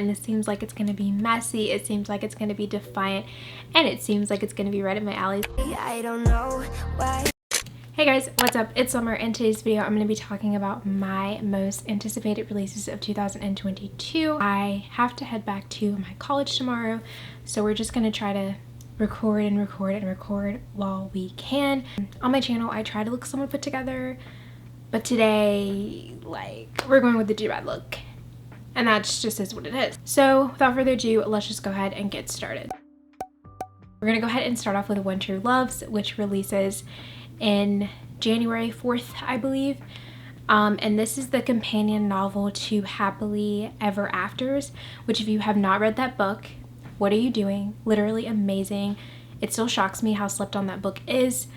And this seems like it's going to be messy, it seems like it's going to be defiant, and it seems like it's going to be right up my alley. I don't know why. Hey guys, what's up? It's Summer. In today's video, I'm going to be talking about my most anticipated releases of 2022. I have to head back to my college tomorrow, so we're just going to try to record and record and record while we can. On my channel, I try to look somewhat put together, but today, like, we're going with the do-rag look. And that just is what it is. So without further ado, let's just go ahead and get started. We're gonna go ahead and start off with When True Loves, which releases in January 4th, I believe. And this is the companion novel to Happily Ever Afters, which if you have not read that book, what are you doing? Literally amazing. It still shocks me how slept on that book is.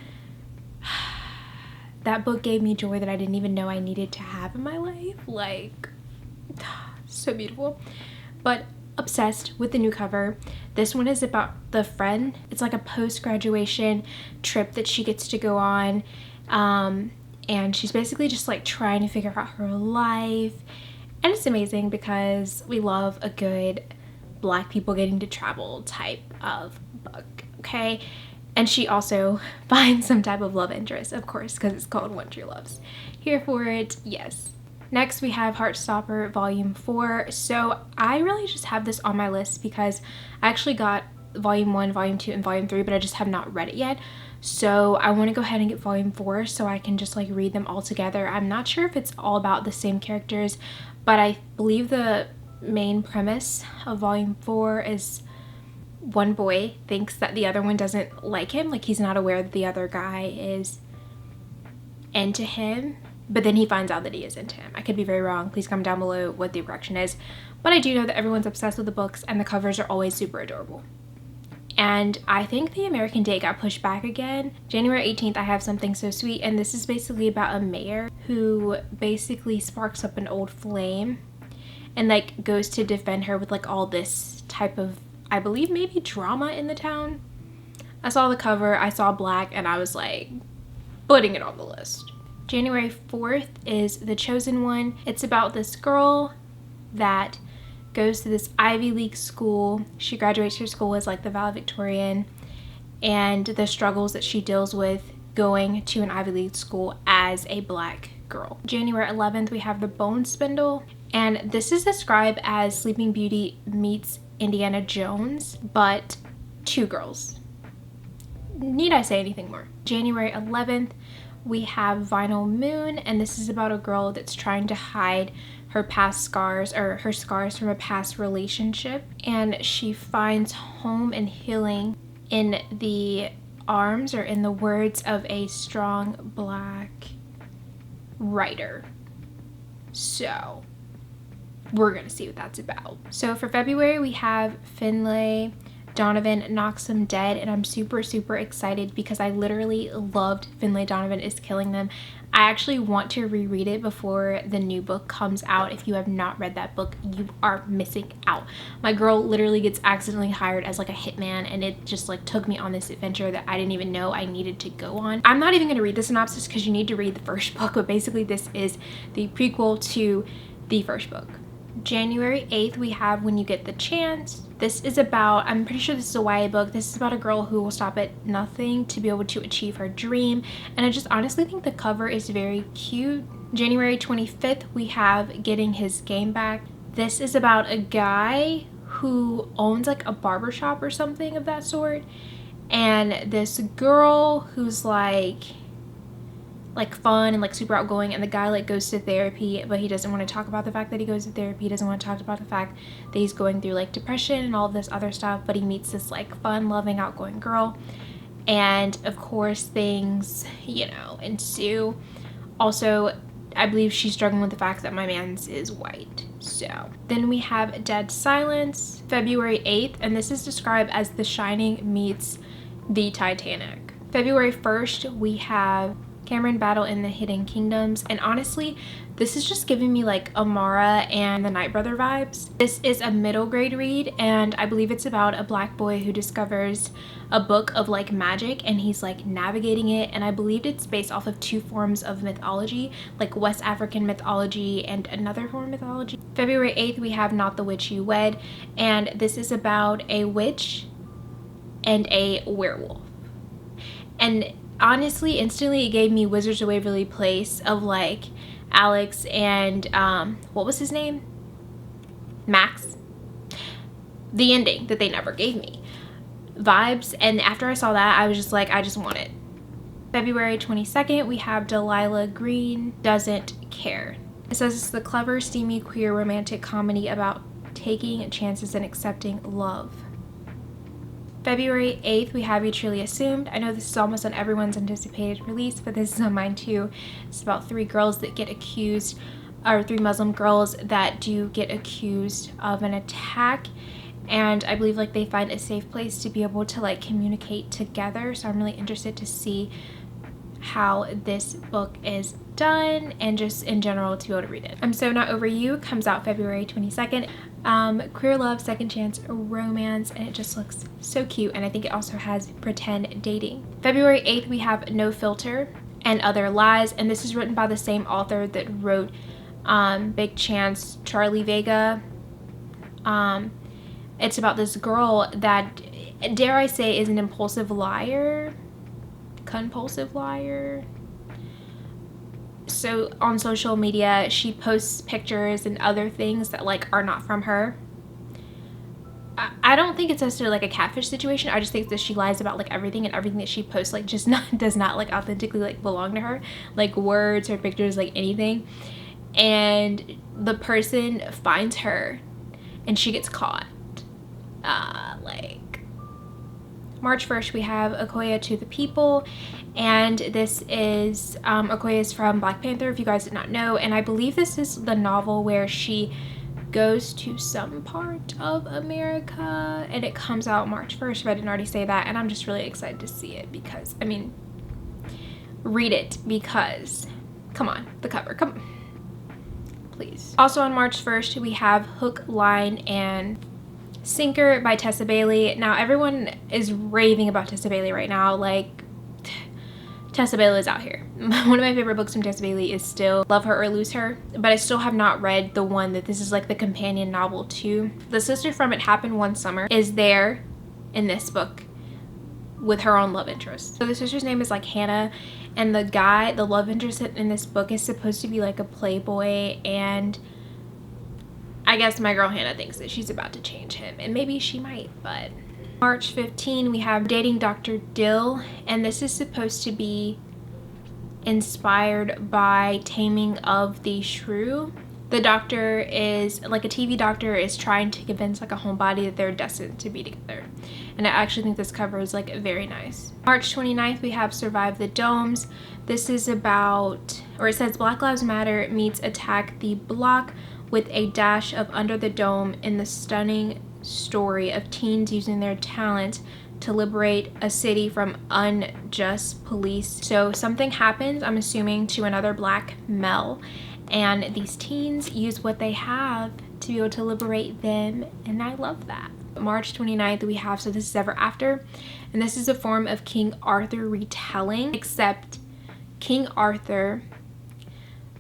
That book gave me joy that I didn't even know I needed to have in my life. Like, so beautiful. But obsessed with the new cover. This one is about the friend. It's like a post-graduation trip that she gets to go on, and she's basically just like trying to figure out her life, and it's amazing because we love a good Black people getting to travel type of book, okay? And she also finds some type of love interest, of course, because it's called When True Loves. Here for it, yes. Next, we have Heartstopper Volume 4. So I really just have this on my list because I actually got Volume 1, Volume 2, and Volume 3, but I just have not read it yet. So I want to go ahead and get Volume 4 so I can just like read them all together. I'm not sure if it's all about the same characters, but I believe the main premise of Volume 4 is one boy thinks that the other one doesn't like him. Like, he's not aware that the other guy is into him. But then he finds out that he is into him. I could be very wrong. Please comment down below what the correction is. But I do know that everyone's obsessed with the books and the covers are always super adorable. And I think the American date got pushed back again. January 18th, I have Something So Sweet. And this is basically about a mayor who basically sparks up an old flame and like goes to defend her with like all this type of, I believe maybe drama in the town. I saw the cover, I saw black, and I was like putting it on the list. January 4th is The Chosen One. It's about this girl that goes to this Ivy League school. She graduates her school as like the valedictorian, and the struggles that she deals with going to an Ivy League school as a Black girl. January 11th, we have The Bone Spindle, and this is described as Sleeping Beauty meets Indiana Jones, but two girls. Need I say anything more? January 11th, we have Vinyl Moon, and this is about a girl that's trying to hide her past scars, or her scars from a past relationship, and she finds home and healing in the arms, or in the words of a strong Black writer. So we're gonna see what that's about. So for February, we have Finlay Donovan Knocks Them Dead, and I'm super excited because I literally loved Finlay Donovan Is Killing Them. I actually want to reread it before the new book comes out. If you have not read that book, you are missing out. My girl literally gets accidentally hired as like a hitman, and it just like took me on this adventure that I didn't even know I needed to go on. I'm not even going to read the synopsis because you need to read the first book, but basically this is the prequel to the first book. January 8th, we have When You Get the Chance. This is about, I'm pretty sure this is a YA book. This is about a girl who will stop at nothing to be able to achieve her dream. And I just honestly think the cover is very cute. January 25th, we have Getting His Game Back. This is about a guy who owns like a barbershop or something of that sort. And this girl who's like fun and like super outgoing, and the guy like goes to therapy, but he doesn't want to talk about the fact that he goes to therapy. He doesn't want to talk about the fact that he's going through like depression and all this other stuff, but he meets this like fun, loving, outgoing girl, and of course things, you know, ensue. Also, I believe she's struggling with the fact that my man's is white. So then we have Dead Silence, February 8th, and this is described as The Shining meets the Titanic. February 1st, we have Cameron Battle in the Hidden Kingdoms, and honestly this is just giving me like AMARE and the Night Brother vibes. This is a middle grade read, and I believe it's about a Black boy who discovers a book of like magic, and he's like navigating it, and I believe it's based off of two forms of mythology, like West African mythology and another form of mythology. February 8th, we have Not the Witch You Wed, and this is about a witch and a werewolf. And honestly, instantly it gave me Wizards of Waverly Place of like Alex and what was his name? Max. The ending that they never gave me vibes, and after I saw that I was just like, I just want it. February 22nd, we have Delilah Green Doesn't Care. It says it's the clever, steamy, queer romantic comedy about taking chances and accepting love. February 8th, we have You Truly Assumed. I know this is almost on everyone's anticipated release, but this is on mine too. It's about three girls that get accused, or three Muslim girls that do get accused of an attack, and I believe like they find a safe place to be able to like communicate together. So I'm really interested to see how this book is done, and just in general to be able to read it. I'm So Not Over You comes out February 22nd. Queer love, second chance romance, and it just looks so cute, and I think it also has pretend dating. February 8th, we have No Filter and Other Lies, and this is written by the same author that wrote Big Chance, Charlie Vega. It's about this girl that, dare I say, is an impulsive liar, compulsive liar. So on social media, she posts pictures and other things that like are not from her. I don't think it's necessarily like a catfish situation. I just think that she lies about like everything, and everything that she posts like just does not like authentically like belong to her, like words or pictures, like anything. And the person finds her and she gets caught. Like March 1st, we have Okoye to the People, and this is Okoye is from Black Panther, if you guys did not know, and I believe this is the novel where she goes to some part of America, and it comes out March 1st, if I didn't already say that, and I'm just really excited to see it because, I mean, read it because, come on, the cover, come on, please. Also on March 1st, we have Hook, Line, and Sinker by Tessa Bailey. Now everyone is raving about Tessa Bailey right now. Like, Tessa Bailey is out here. One of my favorite books from Tessa Bailey is still Love Her or Lose Her, but I still have not read the one that this is like the companion novel to. The sister from It Happened One Summer is there in this book with her own love interest. So the sister's name is like Hannah, and the guy, the love interest in this book, is supposed to be like a playboy, and I guess my girl Hannah thinks that she's about to change him, and maybe she might, but. March 15, we have Dating Dr. Dill, and this is supposed to be inspired by Taming of the Shrew. The doctor is, like a TV doctor, is trying to convince like a homebody that they're destined to be together. And I actually think this cover is like very nice. March 29th, we have Survive the Domes. This is about, or it says Black Lives Matter meets Attack the Block with a dash of Under the Dome in the stunning story of teens using their talent to liberate a city from unjust police. So something happens, I'm assuming, to another black male, and these teens use what they have to be able to liberate them, and I love that. March 29th, we have So This Is Ever After, and this is a form of King Arthur retelling, except King Arthur,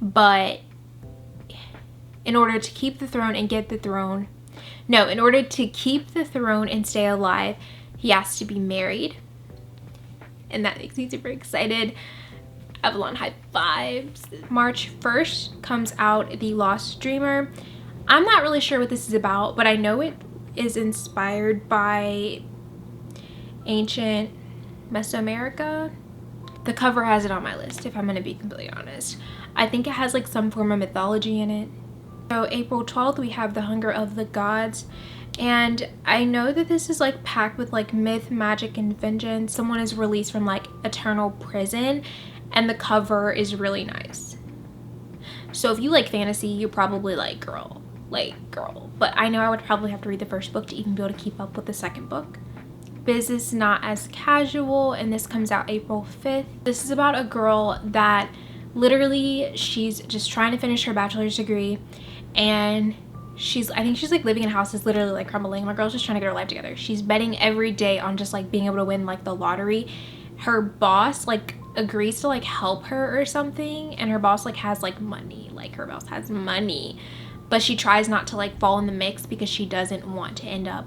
but in order to keep the throne and get the throne, no, in order to keep the throne and stay alive, he has to be married, and that makes me super excited. Avalon high fives. March 1st comes out The Lost Dreamer. I'm not really sure what this is about, but I know it is inspired by ancient Mesoamerica. The cover has it on my list, if I'm going to be completely honest. I think it has like some form of mythology in it. So April 12th, we have The Hunger of the Gods, and I know that this is like packed with like myth, magic, and vengeance. Someone is released from like eternal prison, and the cover is really nice. So if you like fantasy, you probably like girl. But I know I would probably have to read the first book to even be able to keep up with the second book. Business Not As Casual, and this comes out April 5th. This is about a girl that literally, she's just trying to finish her bachelor's degree, and I think she's like living in a house that's literally like crumbling. My girl's just trying to get her life together. She's betting every day on just like being able to win like the lottery. Her boss like agrees to like help her or something, and her boss like has like money, like her boss has money, but she tries not to like fall in the mix because she doesn't want to end up,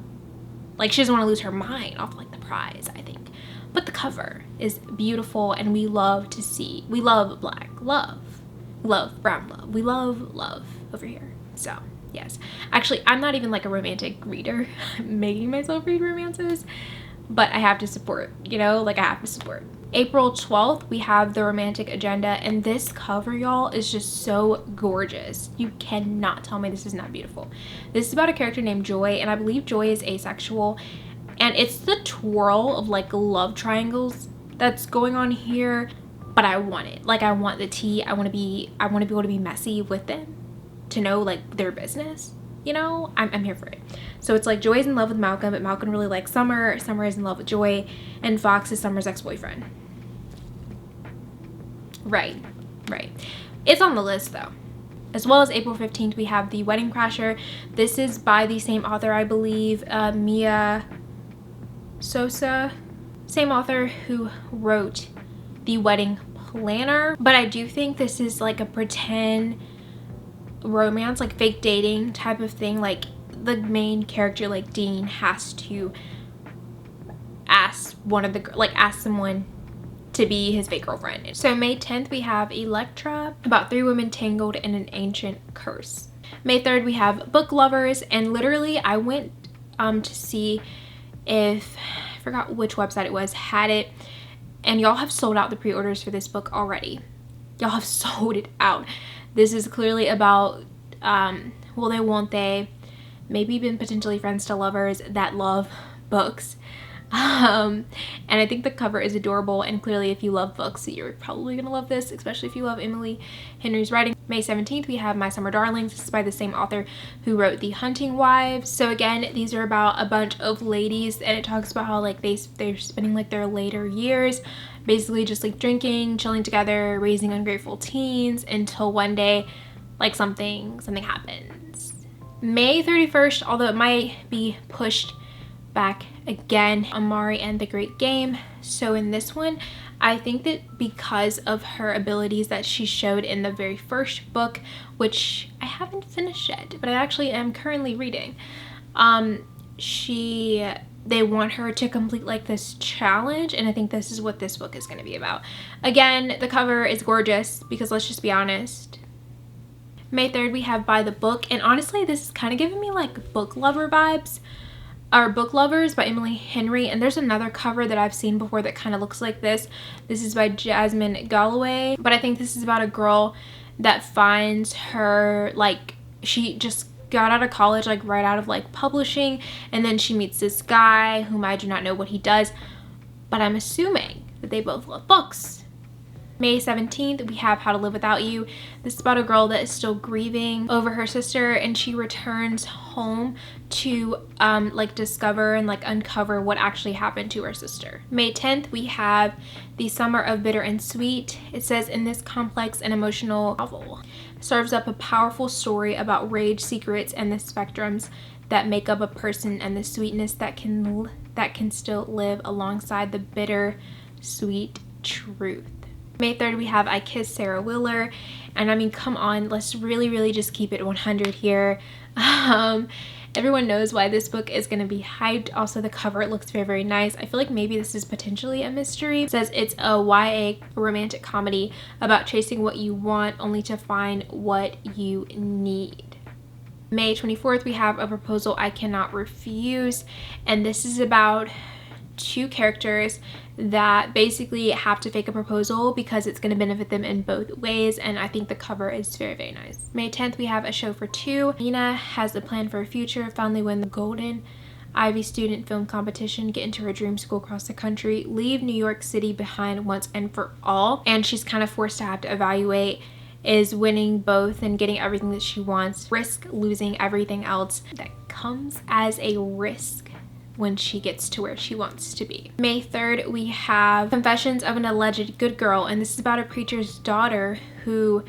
like, she doesn't want to lose her mind off like the prize, I think. But the cover is beautiful, and we love black love, brown love, we love over here. So yes, actually I'm not even like a romantic reader. I'm making myself read romances, but I have to support, you know, like I have to support. April 12th, we have The Romantic Agenda, and this cover, y'all, is just so gorgeous. You cannot tell me this is not beautiful. This is about a character named Joy, and I believe Joy is asexual, and it's the twirl of like love triangles that's going on here, but I want it. Like, I want the tea. I want to be able to be messy with them, to know like their business, you know. I'm here for it. So it's like Joy is in love with Malcolm, but Malcolm really likes Summer. Summer is in love with Joy, and Fox is Summer's ex-boyfriend. Right. It's on the list though. As well as April 15th, we have The Wedding Crasher. This is by the same author, I believe, Mia Sosa. Same author who wrote The Wedding Planner. But I do think this is like a pretend romance, like fake dating type of thing. Like, the main character, like Dean, has to ask someone to be his fake girlfriend. So May 10th, we have Electra, about 3 women tangled in an ancient curse. May 3rd, we have Book Lovers, and literally I went to see if, I forgot which website it was, had it, and y'all have sold out the pre-orders for this book already. Y'all have sold it out. This is clearly about, will they, won't they, maybe even potentially friends to lovers that love books. And I think the cover is adorable, and clearly if you love books, you're probably gonna love this, especially if you love Emily Henry's writing. May 17th, we have My Summer Darlings. This is by the same author who wrote The Hunting Wives. So again, these are about a bunch of ladies, and it talks about how like they're spending like their later years basically just like drinking, chilling together, raising ungrateful teens, until one day like something happens. May 31st, although it might be pushed back again, AMARE and the Great Game. So in this one, I think that because of her abilities that she showed in the very first book, which I haven't finished yet, but I actually am currently reading, they want her to complete like this challenge, and I think this is what this book is going to be about. Again, the cover is gorgeous, because let's just be honest. May 3rd, we have By the Book, and honestly this is kind of giving me like book lover vibes, or Book Lovers by Emily Henry. And there's another cover that I've seen before that kind of looks like this. This is by Jasmine Galloway, but I think this is about a girl that finds her, like, she just got out of college, like right out of like publishing, and then she meets this guy whom I do not know what he does, but I'm assuming that they both love books. May 17th, we have How to Live Without You. This is about a girl that is still grieving over her sister, and she returns home to like discover and like uncover what actually happened to her sister. May 10th, we have The Summer of Bitter and Sweet. It says, in this complex and emotional novel, serves up a powerful story about rage, secrets, and the spectrums that make up a person, and the sweetness that can still live alongside the bitter, sweet truth. May 3rd, we have I Kissed Sarah Wheeler, and I mean, come on, let's really just keep it 100 here. Everyone knows why this book is going to be hyped. Also, the cover looks very nice. I feel like maybe this is potentially a mystery. It says it's a YA romantic comedy about chasing what you want only to find what you need. May 24th, we have A Proposal I Cannot Refuse, and this is about 2 characters that basically have to fake a proposal because it's going to benefit them in both ways, and I think the cover is very nice. May 10th, we have A Show for Two. Nina has a plan for her future, finally win the Golden Ivy Student Film Competition, get into her dream school across the country, leave New York City behind once and for all, and she's kind of forced to have to evaluate, is winning both and getting everything that she wants, risk losing everything else that comes as a risk when she gets to where she wants to be. May 3rd, we have Confessions of an Alleged Good Girl, and this is about a preacher's daughter who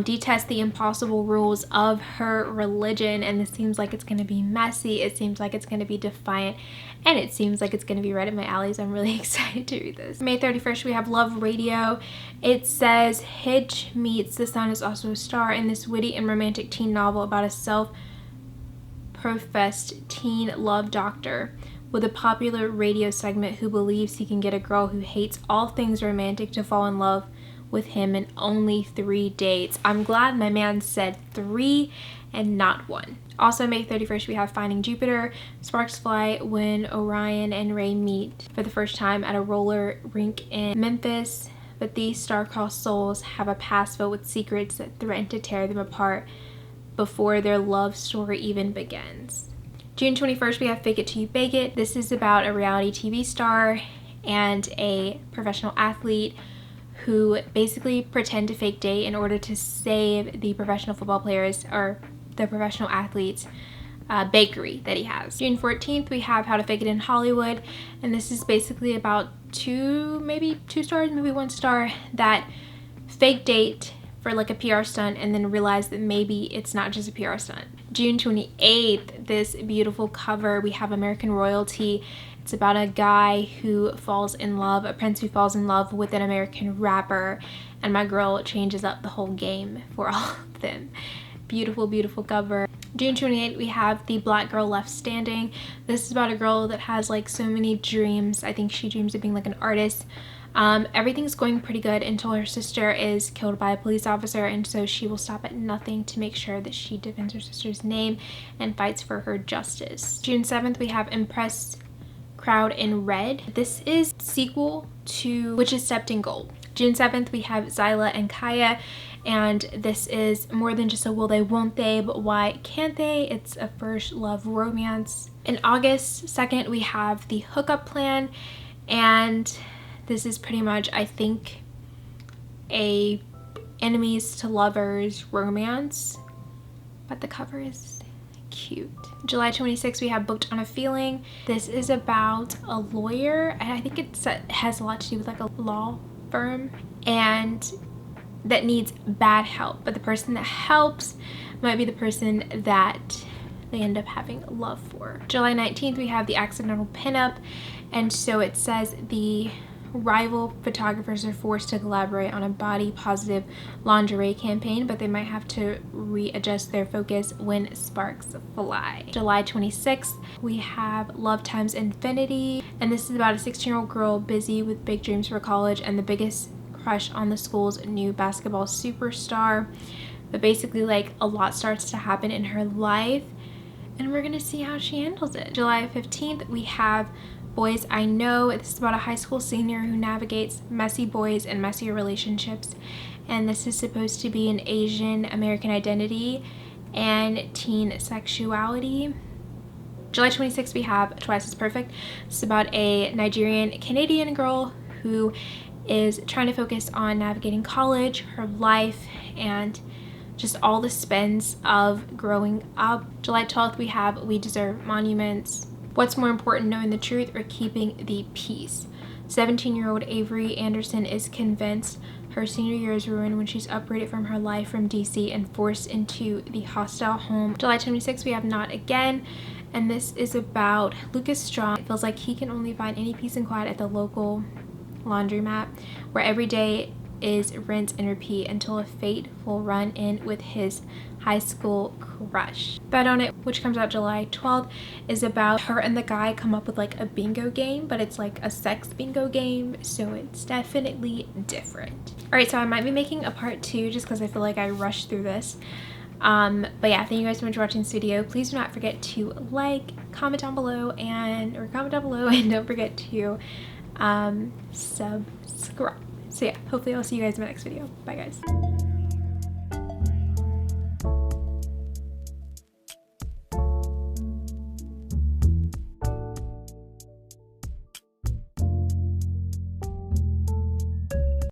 detest the impossible rules of her religion, and this seems like it's going to be messy, it seems like it's going to be defiant, and it seems like it's going to be right up my alley, so I'm really excited to read this. May 31st, we have Love Radio. It says, Hitch meets the sun is also a star in this witty and romantic teen novel about a self-professed teen love doctor with a popular radio segment who believes he can get a girl who hates all things romantic to fall in love with him in only 3 dates. I'm glad my man said 3 and not 1. Also, May 31st, we have Finding Jupiter. Sparks fly when Orion and Ray meet for the first time at a roller rink in Memphis, but these star-crossed souls have a past filled with secrets that threaten to tear them apart before their love story even begins. June 21st, we have Fake It Till You Bake It. This is about a reality TV star and a professional athlete who basically pretend to fake date in order to save the professional football players or the professional athletes bakery that he has. June 14th, we have How to Fake It in Hollywood, and this is basically about maybe 2 stars, maybe 1 star that fake date for like a PR stunt and then realize that maybe it's not just a PR stunt. June 28th, this beautiful cover, we have American Royalty. It's about a guy who falls in love, a prince who falls in love with an American rapper, and my girl changes up the whole game for all of them. Beautiful, beautiful cover. June 28th, we have The Black Girl Left Standing. This is about a girl that has like so many dreams. I think she dreams of being like an artist. Everything's going pretty good until her sister is killed by a police officer, and so she will stop at nothing to make sure that she defends her sister's name and fights for her justice. June 7th, we have Impressed Crowd in Red. This is sequel to Witches Stepped in Gold. June 7th, we have Zila and Kaya, and this is more than just a will they, won't they, but why can't they? It's a first love romance. In August 2nd, we have The Hookup Plan, and this is pretty much, I think, a enemies to lovers romance, but the cover is cute. July 26th, we have Booked on a Feeling. This is about a lawyer, and I think it has a lot to do with like a law firm, and that needs bad help, but the person that helps might be the person that they end up having love for. July 19th, we have The Accidental Pinup, and so it says the rival photographers are forced to collaborate on a body positive lingerie campaign, but they might have to readjust their focus when sparks fly. July 26th, we have Love Times Infinity, and this is about a 16-year-old girl busy with big dreams for college and the biggest crush on the school's new basketball superstar, but basically like a lot starts to happen in her life, and we're gonna see how she handles it. July 15th, we have Boys I Know. This is about a high school senior who navigates messy boys and messier relationships, and this is supposed to be an Asian American identity and teen sexuality. July 26th, we have Twice as Perfect. This is about a Nigerian Canadian girl who is trying to focus on navigating college, her life, and just all the spins of growing up. July 12th, we have We Deserve Monuments. What's more important, knowing the truth or keeping the peace? 17-year-old Avery Anderson is convinced her senior year is ruined when she's uprooted from her life from DC and forced into the hostile home. July 26th, we have Not Again, and this is about Lucas Strong. It feels like he can only find any peace and quiet at the local laundromat, where every day is rinse and repeat until a fateful run-in with his high school crush. Bet on It, which comes out July 12th, is about her and the guy come up with like a bingo game, but it's like a sex bingo game, so it's definitely different. Alright, so I might be making a part 2 just because I feel like I rushed through this. But yeah, thank you guys so much for watching this video. Please do not forget to comment down below and don't forget to subscribe. So yeah, hopefully I'll see you guys in my next video. Bye guys.